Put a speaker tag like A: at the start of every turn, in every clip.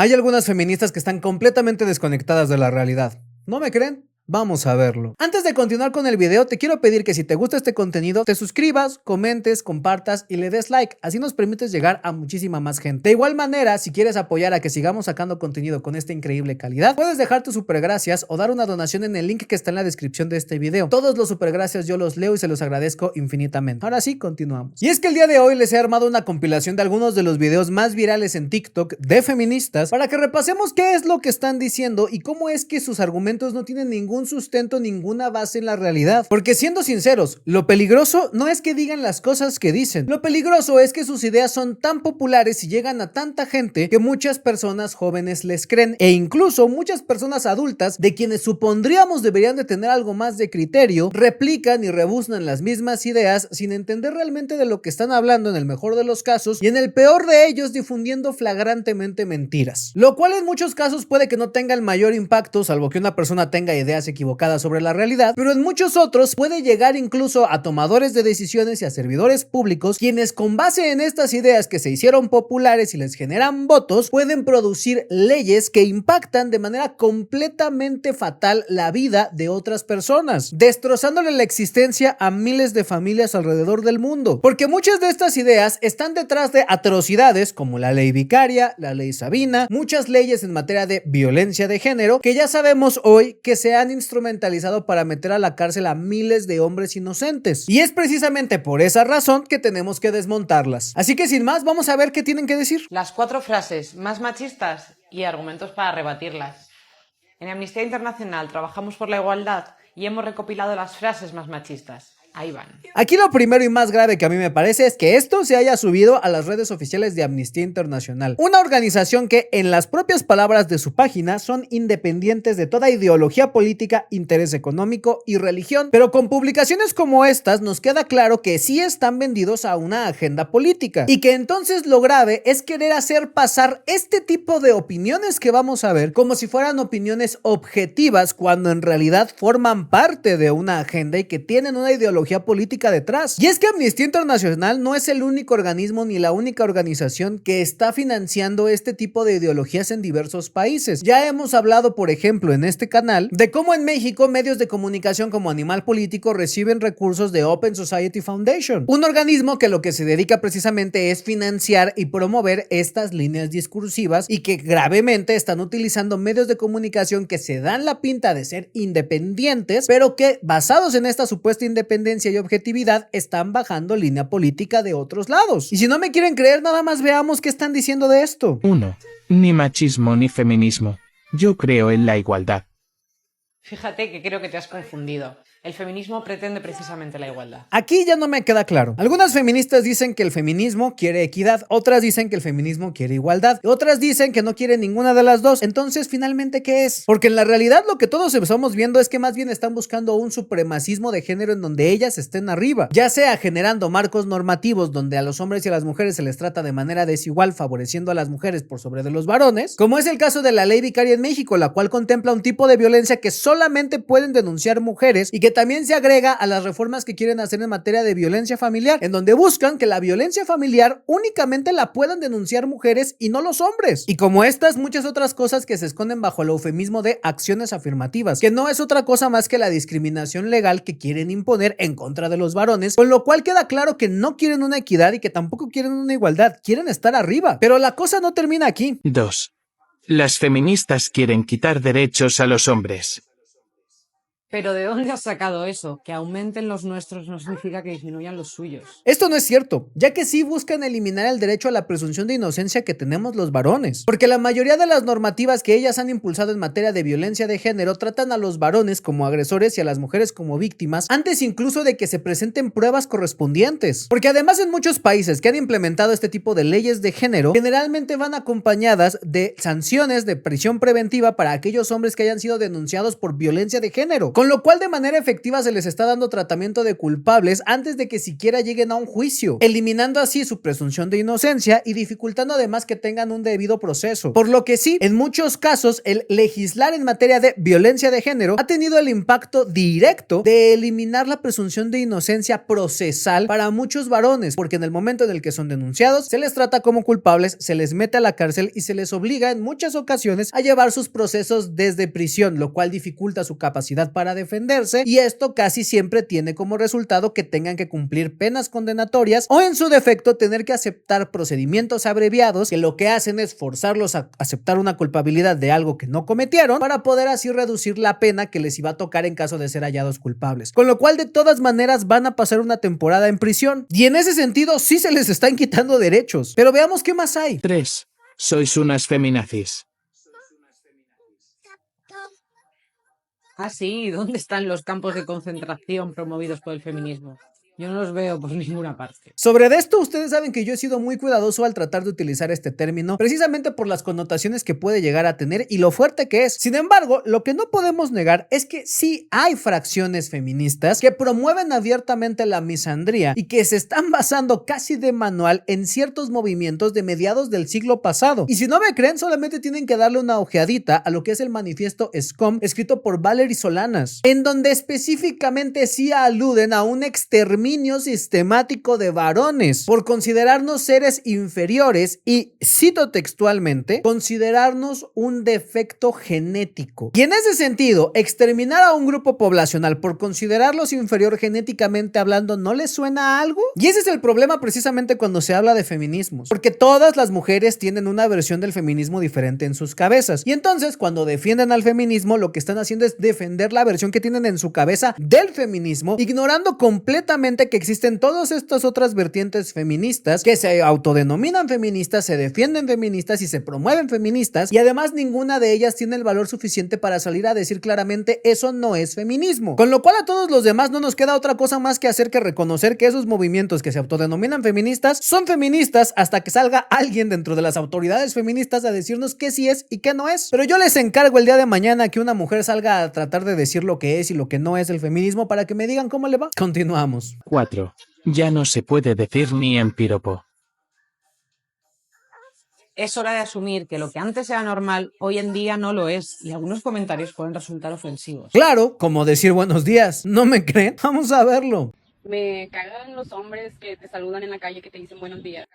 A: Hay algunas feministas que están completamente desconectadas de la realidad. ¿No me creen? Vamos a verlo. Antes de continuar con el video, te quiero pedir que si te gusta este contenido, te suscribas, comentes, compartas y le des like. Así nos permites llegar a muchísima más gente. De igual manera, si quieres apoyar a que sigamos sacando contenido con esta increíble calidad, puedes dejar tus supergracias o dar una donación en el link que está en la descripción de este video. Todos los supergracias yo los leo y se los agradezco infinitamente. Ahora sí, continuamos. Y es que el día de hoy les he armado una compilación de algunos de los videos más virales en TikTok de feministas para que repasemos qué es lo que están diciendo y cómo es que sus argumentos no tienen ningún sustento, ninguna base en la realidad. Porque siendo sinceros, lo peligroso no es que digan las cosas que dicen. Lo peligroso es que sus ideas son tan populares y llegan a tanta gente que muchas personas jóvenes les creen, e incluso muchas personas adultas de quienes supondríamos deberían de tener algo más de criterio, replican y rebuznan las mismas ideas sin entender realmente de lo que están hablando en el mejor de los casos y en el peor de ellos difundiendo flagrantemente mentiras. Lo cual en muchos casos puede que no tenga el mayor impacto, salvo que una persona tenga ideas equivocadas sobre la realidad, pero en muchos otros puede llegar incluso a tomadores de decisiones y a servidores públicos, quienes con base en estas ideas que se hicieron populares y les generan votos, pueden producir leyes que impactan de manera completamente fatal la vida de otras personas, destrozándole la existencia a miles de familias alrededor del mundo, porque muchas de estas ideas están detrás de atrocidades como la ley vicaria, la ley Sabina, muchas leyes en materia de violencia de género que ya sabemos hoy que se han instrumentalizado para meter a la cárcel a miles de hombres inocentes. Y es precisamente por esa razón que tenemos que desmontarlas. Así que sin más, vamos a ver qué tienen que decir.
B: Las 4 frases más machistas y argumentos para rebatirlas. En Amnistía Internacional trabajamos por la igualdad y hemos recopilado las frases más machistas. Ahí van.
A: Aquí lo primero y más grave que a mí me parece es que esto se haya subido a las redes oficiales de Amnistía Internacional, una organización que en las propias palabras de su página son independientes de toda ideología política, interés económico y religión, pero con publicaciones como estas nos queda claro que sí están vendidos a una agenda política y que entonces lo grave es querer hacer pasar este tipo de opiniones que vamos a ver como si fueran opiniones objetivas cuando en realidad forman parte de una agenda y que tienen una ideología política detrás. Y es que Amnistía Internacional no es el único organismo ni la única organización que está financiando este tipo de ideologías en diversos países. Ya hemos hablado, por ejemplo, en este canal, de cómo en México medios de comunicación como Animal Político reciben recursos de Open Society Foundation, un organismo que lo que se dedica precisamente es financiar y promover estas líneas discursivas y que gravemente están utilizando medios de comunicación que se dan la pinta de ser independientes, pero que basados en esta supuesta independencia y objetividad están bajando línea política de otros lados. Y si no me quieren creer, nada más veamos qué están diciendo de esto.
C: 1. Ni machismo ni feminismo. Yo creo en la igualdad.
B: Fíjate que creo que te has confundido. El feminismo pretende precisamente la igualdad.
A: Aquí ya no me queda claro. Algunas feministas dicen que el feminismo quiere equidad, otras dicen que el feminismo quiere igualdad, otras dicen que no quiere ninguna de las dos. Entonces, ¿finalmente qué es? Porque en la realidad lo que todos estamos viendo es que más bien están buscando un supremacismo de género en donde ellas estén arriba, ya sea generando marcos normativos donde a los hombres y a las mujeres se les trata de manera desigual, favoreciendo a las mujeres por sobre de los varones, como es el caso de la ley vicaria en México, la cual contempla un tipo de violencia que solamente pueden denunciar mujeres y que también se agrega a las reformas que quieren hacer en materia de violencia familiar, en donde buscan que la violencia familiar únicamente la puedan denunciar mujeres y no los hombres. Y como estas, muchas otras cosas que se esconden bajo el eufemismo de acciones afirmativas, que no es otra cosa más que la discriminación legal que quieren imponer en contra de los varones, con lo cual queda claro que no quieren una equidad y que tampoco quieren una igualdad, quieren estar arriba. Pero la cosa no termina aquí.
C: 2. Las feministas quieren quitar derechos a los hombres.
B: ¿Pero de dónde has sacado eso? Que aumenten los nuestros no significa que disminuyan los suyos.
A: Esto no es cierto, ya que sí buscan eliminar el derecho a la presunción de inocencia que tenemos los varones, porque la mayoría de las normativas que ellas han impulsado en materia de violencia de género tratan a los varones como agresores y a las mujeres como víctimas, antes incluso de que se presenten pruebas correspondientes. Porque además en muchos países que han implementado este tipo de leyes de género, generalmente van acompañadas de sanciones de prisión preventiva para aquellos hombres que hayan sido denunciados por violencia de género, con lo cual de manera efectiva se les está dando tratamiento de culpables antes de que siquiera lleguen a un juicio, eliminando así su presunción de inocencia y dificultando además que tengan un debido proceso. Por lo que sí, en muchos casos el legislar en materia de violencia de género ha tenido el impacto directo de eliminar la presunción de inocencia procesal para muchos varones, porque en el momento en el que son denunciados se les trata como culpables, se les mete a la cárcel y se les obliga en muchas ocasiones a llevar sus procesos desde prisión, lo cual dificulta su capacidad para defenderse, y esto casi siempre tiene como resultado que tengan que cumplir penas condenatorias o en su defecto tener que aceptar procedimientos abreviados que lo que hacen es forzarlos a aceptar una culpabilidad de algo que no cometieron para poder así reducir la pena que les iba a tocar en caso de ser hallados culpables, con lo cual de todas maneras van a pasar una temporada en prisión y en ese sentido sí se les están quitando derechos. Pero veamos qué más hay.
C: 3. Sois unas feminazis.
B: Ah, sí, ¿dónde están los campos de concentración promovidos por el feminismo? Yo no los veo por ninguna parte.
A: Sobre esto, ustedes saben que yo he sido muy cuidadoso al tratar de utilizar este término, precisamente por las connotaciones que puede llegar a tener y lo fuerte que es. Sin embargo, lo que no podemos negar es que sí hay fracciones feministas que promueven abiertamente la misandría y que se están basando casi de manual en ciertos movimientos de mediados del siglo pasado. Y si no me creen, solamente tienen que darle una ojeadita a lo que es el manifiesto SCOM escrito por Valery Solanas, en donde específicamente sí aluden a un exterminio sistemático de varones por considerarnos seres inferiores y, cito textualmente, considerarnos un defecto genético. Y en ese sentido, exterminar a un grupo poblacional por considerarlos inferior genéticamente hablando, ¿no les suena a algo? Y ese es el problema precisamente cuando se habla de feminismos, porque todas las mujeres tienen una versión del feminismo diferente en sus cabezas, y entonces cuando defienden al feminismo lo que están haciendo es defender la versión que tienen en su cabeza del feminismo, ignorando completamente que existen todas estas otras vertientes feministas que se autodenominan feministas, se defienden feministas y se promueven feministas, y además ninguna de ellas tiene el valor suficiente para salir a decir claramente eso no es feminismo, con lo cual a todos los demás no nos queda otra cosa más que hacer que reconocer que esos movimientos que se autodenominan feministas son feministas hasta que salga alguien dentro de las autoridades feministas a decirnos qué sí es y qué no es. Pero yo les encargo el día de mañana que una mujer salga a tratar de decir lo que es y lo que no es el feminismo para que me digan cómo le va. Continuamos.
C: 4. Ya no se puede decir ni en piropo.
B: Es hora de asumir que lo que antes era normal, hoy en día no lo es, y algunos comentarios pueden resultar ofensivos.
A: Claro, como decir buenos días. ¿No me creen? Vamos a verlo.
D: Me cagan los hombres que te saludan en la calle, que te dicen buenos días.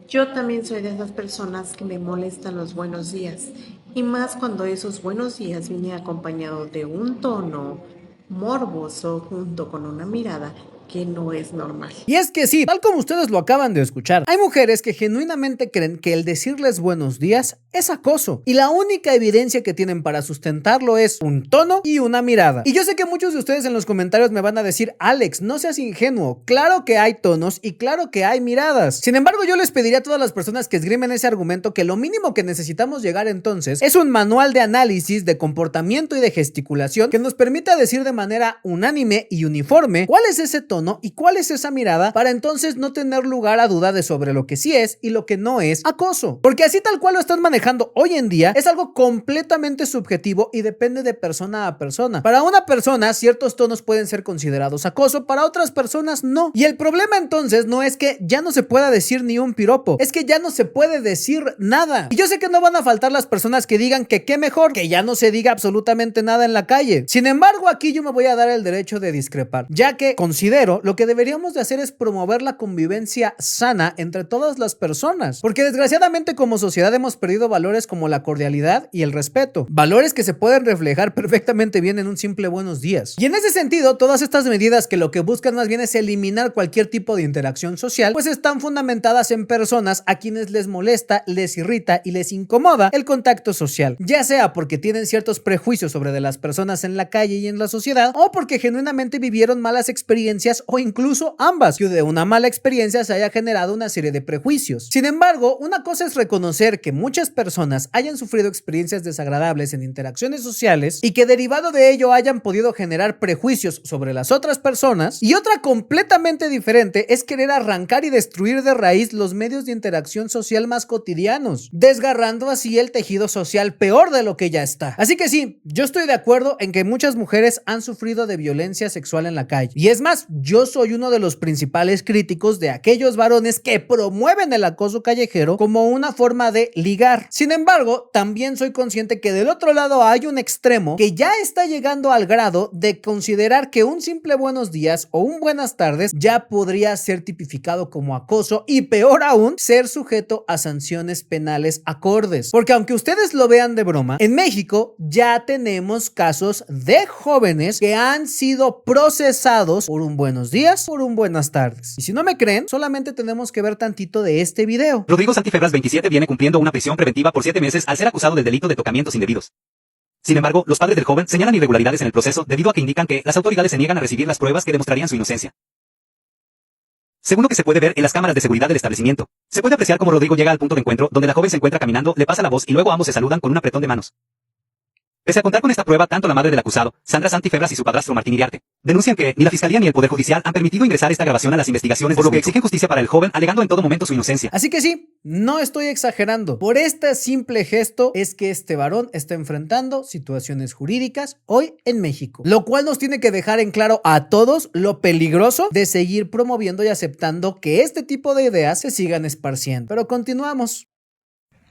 E: Yo también soy de esas personas que me molestan los buenos días, y más cuando esos buenos días vienen acompañados de un tono morboso junto con una mirada que no es normal.
A: Y es que sí, tal como ustedes lo acaban de escuchar, hay mujeres que genuinamente creen que el decirles buenos días es acoso, y la única evidencia que tienen para sustentarlo es un tono y una mirada. Y yo sé que muchos de ustedes en los comentarios me van a decir: Alex, no seas ingenuo, claro que hay tonos y claro que hay miradas. Sin embargo, yo les pediría a todas las personas que esgrimen ese argumento que lo mínimo que necesitamos llegar entonces es un manual de análisis de comportamiento y de gesticulación que nos permita decir de manera unánime y uniforme cuál es ese tono y cuál es esa mirada, para entonces no tener lugar a duda de sobre lo que sí es y lo que no es acoso, porque así tal cual lo están manejando hoy en día es algo completamente subjetivo y depende de persona a persona. Para una persona ciertos tonos pueden ser considerados acoso, para otras personas no, y el problema entonces no es que ya no se pueda decir ni un piropo, es que ya no se puede decir nada. Y yo sé que no van a faltar las personas que digan que qué mejor que ya no se diga absolutamente nada en la calle. Sin embargo, aquí yo me voy a dar el derecho de discrepar, ya que considero lo que deberíamos de hacer es promover la convivencia sana entre todas las personas, porque desgraciadamente como sociedad hemos perdido valores como la cordialidad y el respeto, valores que se pueden reflejar perfectamente bien en un simple buenos días. Y en ese sentido, todas estas medidas que lo que buscan más bien es eliminar cualquier tipo de interacción social, pues están fundamentadas en personas a quienes les molesta, les irrita y les incomoda el contacto social, ya sea porque tienen ciertos prejuicios sobre de las personas en la calle y en la sociedad, o porque genuinamente vivieron malas experiencias experiencias o incluso ambas, que de una mala experiencia se haya generado una serie de prejuicios. Sin embargo, una cosa es reconocer que muchas personas hayan sufrido experiencias desagradables en interacciones sociales y que derivado de ello hayan podido generar prejuicios sobre las otras personas, y otra completamente diferente es querer arrancar y destruir de raíz los medios de interacción social más cotidianos, desgarrando así el tejido social peor de lo que ya está. Así que sí, yo estoy de acuerdo en que muchas mujeres han sufrido de violencia sexual en la calle, y es más, yo soy uno de los principales críticos de aquellos varones que promueven el acoso callejero como una forma de ligar. Sin embargo, también soy consciente que del otro lado hay un extremo que ya está llegando al grado de considerar que un simple buenos días o un buenas tardes ya podría ser tipificado como acoso y peor aún, ser sujeto a sanciones penales acordes. Porque aunque ustedes lo vean de broma, en México ya tenemos casos de jóvenes que han sido procesados por un buenos días, por un buenas tardes. Y si no me creen, solamente tenemos que ver tantito de este video.
F: Rodrigo Santifebras 27 viene cumpliendo una prisión preventiva por 7 meses al ser acusado del delito de tocamientos indebidos. Sin embargo, los padres del joven señalan irregularidades en el proceso debido a que indican que las autoridades se niegan a recibir las pruebas que demostrarían su inocencia. Según lo que se puede ver en las cámaras de seguridad del establecimiento, se puede apreciar cómo Rodrigo llega al punto de encuentro donde la joven se encuentra caminando, le pasa la voz y luego ambos se saludan con un apretón de manos. Pese a contar con esta prueba, tanto la madre del acusado, Sandra Santifebras, y su padrastro Martín Iriarte, denuncian que ni la Fiscalía ni el Poder Judicial han permitido ingresar esta grabación a las investigaciones, por lo que exigen justicia para el joven, alegando en todo momento su inocencia.
A: Así que sí, no estoy exagerando. Por este simple gesto es que este varón está enfrentando situaciones jurídicas hoy en México, lo cual nos tiene que dejar en claro a todos lo peligroso de seguir promoviendo y aceptando que este tipo de ideas se sigan esparciendo. Pero continuamos.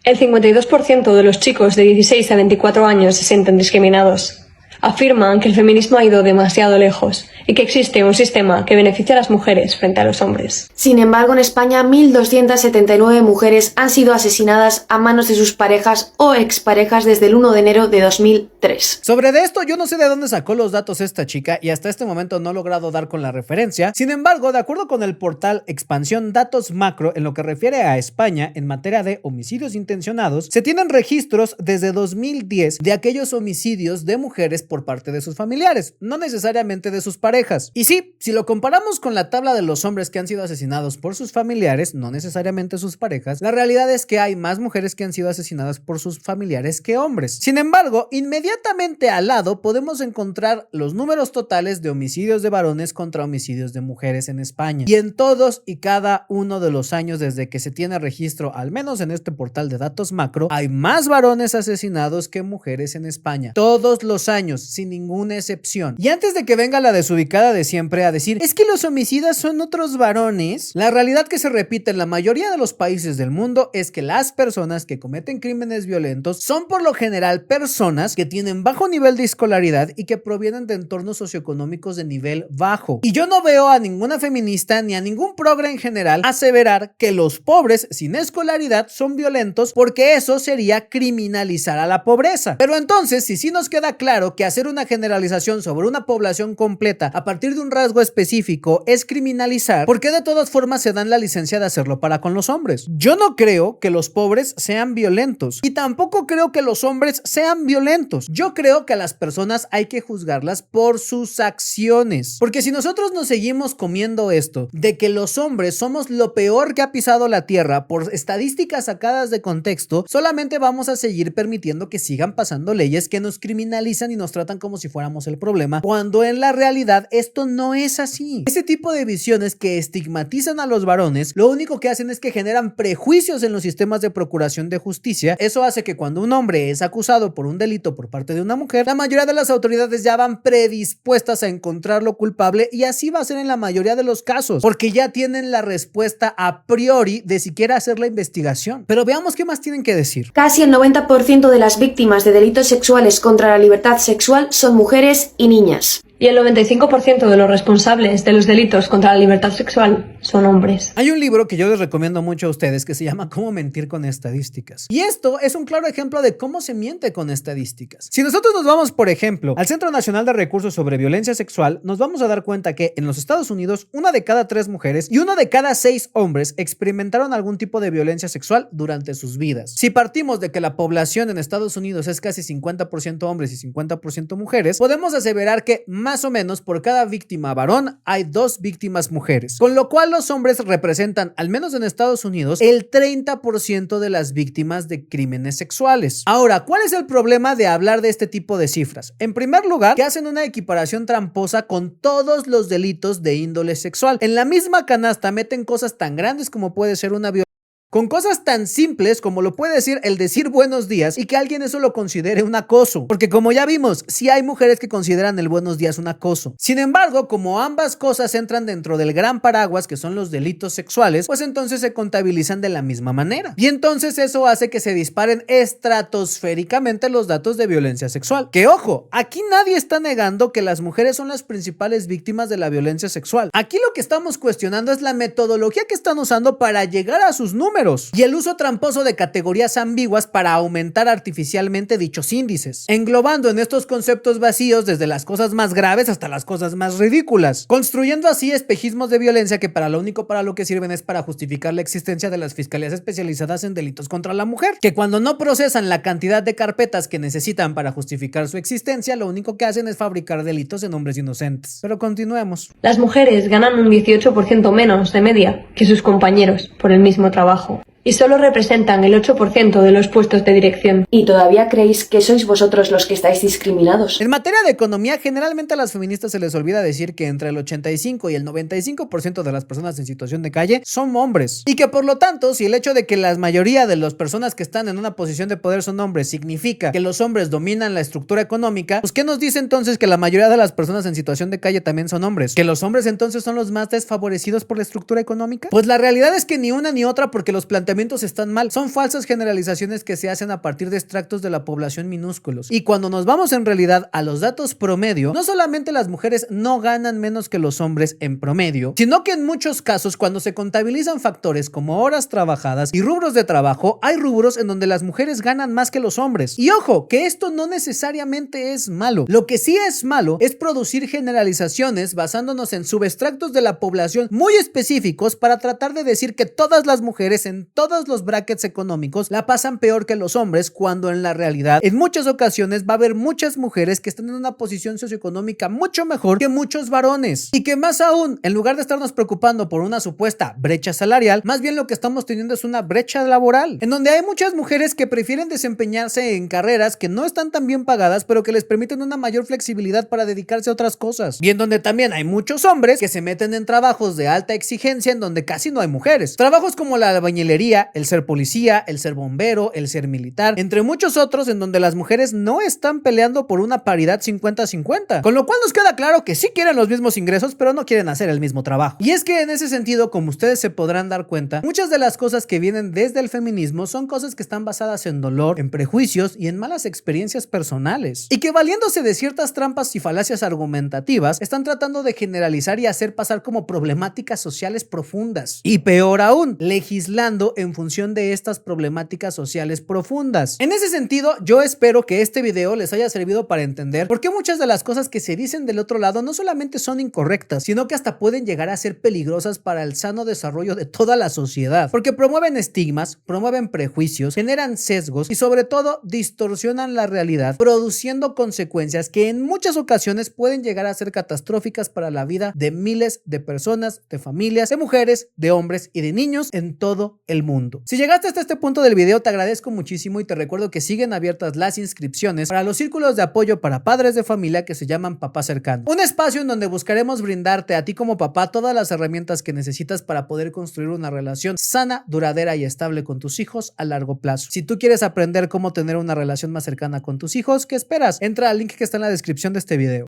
G: El 52% de los chicos de 16 a 24 años se sienten discriminados. Afirman que el feminismo ha ido demasiado lejos y que existe un sistema que beneficia a las mujeres frente a los hombres.
H: Sin embargo, en España, 1.279 mujeres han sido asesinadas a manos de sus parejas o exparejas desde el 1 de enero de 2003.
A: Sobre de esto, yo no sé de dónde sacó los datos esta chica y hasta este momento no he logrado dar con la referencia. Sin embargo, de acuerdo con el portal Expansión Datos Macro, en lo que refiere a España, en materia de homicidios intencionados, se tienen registros desde 2010 de aquellos homicidios de mujeres por parte de sus familiares, no necesariamente de sus parejas. Y sí, si lo comparamos con la tabla de los hombres que han sido asesinados por sus familiares, no necesariamente sus parejas, la realidad es que hay más mujeres que han sido asesinadas por sus familiares que hombres. Sin embargo, inmediatamente al lado podemos encontrar los números totales de homicidios de varones contra homicidios de mujeres en España. Y en todos y cada uno de los años desde que se tiene registro, al menos en este portal de datos macro, hay más varones asesinados que mujeres en España. Todos los años, sin ninguna excepción. Y antes de que venga la desubicada de siempre a decir, es que los homicidas son otros varones, la realidad que se repite en la mayoría de los países del mundo es que las personas que cometen crímenes violentos son por lo general personas que tienen bajo nivel de escolaridad y que provienen de entornos socioeconómicos de nivel bajo. Y yo no veo a ninguna feminista ni a ningún progre en general aseverar que los pobres sin escolaridad son violentos, porque eso sería criminalizar a la pobreza. Pero entonces, si sí nos queda claro que hacer una generalización sobre una población completa a partir de un rasgo específico es criminalizar, ¿por qué de todas formas se dan la licencia de hacerlo para con los hombres? Yo no creo que los pobres sean violentos y tampoco creo que los hombres sean violentos. Yo creo que a las personas hay que juzgarlas por sus acciones, porque si nosotros nos seguimos comiendo esto de que los hombres somos lo peor que ha pisado la tierra por estadísticas sacadas de contexto, solamente vamos a seguir permitiendo que sigan pasando leyes que nos criminalizan y nos tratan como si fuéramos el problema, cuando en la realidad esto no es así. Ese tipo de visiones que estigmatizan a los varones, lo único que hacen es que generan prejuicios en los sistemas de procuración de justicia. Eso hace que cuando un hombre es acusado por un delito por parte de una mujer, la mayoría de las autoridades ya van predispuestas a encontrarlo culpable, y así va a ser en la mayoría de los casos, porque ya tienen la respuesta a priori de siquiera hacer la investigación. Pero veamos qué más tienen que decir.
H: Casi el 90% de las víctimas de delitos sexuales contra la libertad sexual son mujeres y niñas.
G: Y el 95% de los responsables de los delitos contra la libertad sexual son hombres.
A: Hay un libro que yo les recomiendo mucho a ustedes que se llama Cómo mentir con estadísticas. Y esto es un claro ejemplo de cómo se miente con estadísticas. Si nosotros nos vamos, por ejemplo, al Centro Nacional de Recursos sobre Violencia Sexual, nos vamos a dar cuenta que en los Estados Unidos, 1 de cada 3 mujeres y 1 de cada 6 hombres experimentaron algún tipo de violencia sexual durante sus vidas. Si partimos de que la población en Estados Unidos es casi 50% hombres y 50% mujeres, podemos aseverar que más más o menos por cada víctima varón hay 2 víctimas mujeres, con lo cual los hombres representan, al menos en Estados Unidos, el 30% de las víctimas de crímenes sexuales. Ahora, ¿cuál es el problema de hablar de este tipo de cifras? En primer lugar, que hacen una equiparación tramposa con todos los delitos de índole sexual. En la misma canasta meten cosas tan grandes como puede ser una violencia, con cosas tan simples como lo puede decir el decir buenos días y que alguien eso lo considere un acoso. Porque como ya vimos, sí hay mujeres que consideran el buenos días un acoso. Sin embargo, como ambas cosas entran dentro del gran paraguas que son los delitos sexuales, pues entonces se contabilizan de la misma manera. Y entonces eso hace que se disparen estratosféricamente los datos de violencia sexual. Que ojo, aquí nadie está negando que las mujeres son las principales víctimas de la violencia sexual. Aquí lo que estamos cuestionando es la metodología que están usando para llegar a sus números y el uso tramposo de categorías ambiguas para aumentar artificialmente dichos índices, englobando en estos conceptos vacíos desde las cosas más graves hasta las cosas más ridículas, construyendo así espejismos de violencia que para lo único para lo que sirven es para justificar la existencia de las fiscalías especializadas en delitos contra la mujer, que cuando no procesan la cantidad de carpetas que necesitan para justificar su existencia, lo único que hacen es fabricar delitos en hombres inocentes. Pero continuemos.
G: Las mujeres ganan un 18% menos de media que sus compañeros por el mismo trabajo y solo representan el 8% de los puestos de dirección.
H: ¿Y todavía creéis que sois vosotros los que estáis discriminados?
A: En materia de economía, generalmente a las feministas se les olvida decir que entre el 85 y el 95% de las personas en situación de calle son hombres. Y que por lo tanto, si el hecho de que la mayoría de las personas que están en una posición de poder son hombres significa que los hombres dominan la estructura económica, pues ¿qué nos dice entonces que la mayoría de las personas en situación de calle también son hombres? ¿Que los hombres entonces son los más desfavorecidos por la estructura económica? Pues la realidad es que ni una ni otra, porque los planteamientos están mal. Son falsas generalizaciones que se hacen a partir de extractos de la población minúsculos. Y cuando nos vamos en realidad a los datos promedio, no solamente las mujeres no ganan menos que los hombres en promedio, sino que en muchos casos cuando se contabilizan factores como horas trabajadas y rubros de trabajo, hay rubros en donde las mujeres ganan más que los hombres. Y ojo, que esto no necesariamente es malo. Lo que sí es malo es producir generalizaciones basándonos en subextractos de la población muy específicos para tratar de decir que todas las mujeres en todos los brackets económicos la pasan peor que los hombres, cuando en la realidad en muchas ocasiones va a haber muchas mujeres que están en una posición socioeconómica mucho mejor que muchos varones, y que más aún, en lugar de estarnos preocupando por una supuesta brecha salarial, más bien lo que estamos teniendo es una brecha laboral, en donde hay muchas mujeres que prefieren desempeñarse en carreras que no están tan bien pagadas, pero que les permiten una mayor flexibilidad para dedicarse a otras cosas, y en donde también hay muchos hombres que se meten en trabajos de alta exigencia en donde casi no hay mujeres, trabajos como la albañilería, el ser policía, el ser bombero, el ser militar, entre muchos otros en donde las mujeres no están peleando por una paridad 50-50, con lo cual nos queda claro que sí quieren los mismos ingresos, pero no quieren hacer el mismo trabajo. Y es que en ese sentido, como ustedes se podrán dar cuenta, muchas de las cosas que vienen desde el feminismo son cosas que están basadas en dolor, en prejuicios y en malas experiencias personales, y que valiéndose de ciertas trampas y falacias argumentativas, están tratando de generalizar y hacer pasar como problemáticas sociales profundas, y peor aún, legislando en función de estas problemáticas sociales profundas. En ese sentido, yo espero que este video les haya servido para entender por qué muchas de las cosas que se dicen del otro lado no solamente son incorrectas, sino que hasta pueden llegar a ser peligrosas para el sano desarrollo de toda la sociedad, porque promueven estigmas, promueven prejuicios, generan sesgos y sobre todo distorsionan la realidad, produciendo consecuencias que en muchas ocasiones pueden llegar a ser catastróficas para la vida de miles de personas, de familias, de mujeres, de hombres y de niños en todo el mundo. Si llegaste hasta este punto del video, te agradezco muchísimo y te recuerdo que siguen abiertas las inscripciones para los círculos de apoyo para padres de familia que se llaman Papá Cercano, un espacio en donde buscaremos brindarte a ti como papá todas las herramientas que necesitas para poder construir una relación sana, duradera y estable con tus hijos a largo plazo. Si tú quieres aprender cómo tener una relación más cercana con tus hijos, ¿qué esperas? Entra al link que está en la descripción de este video.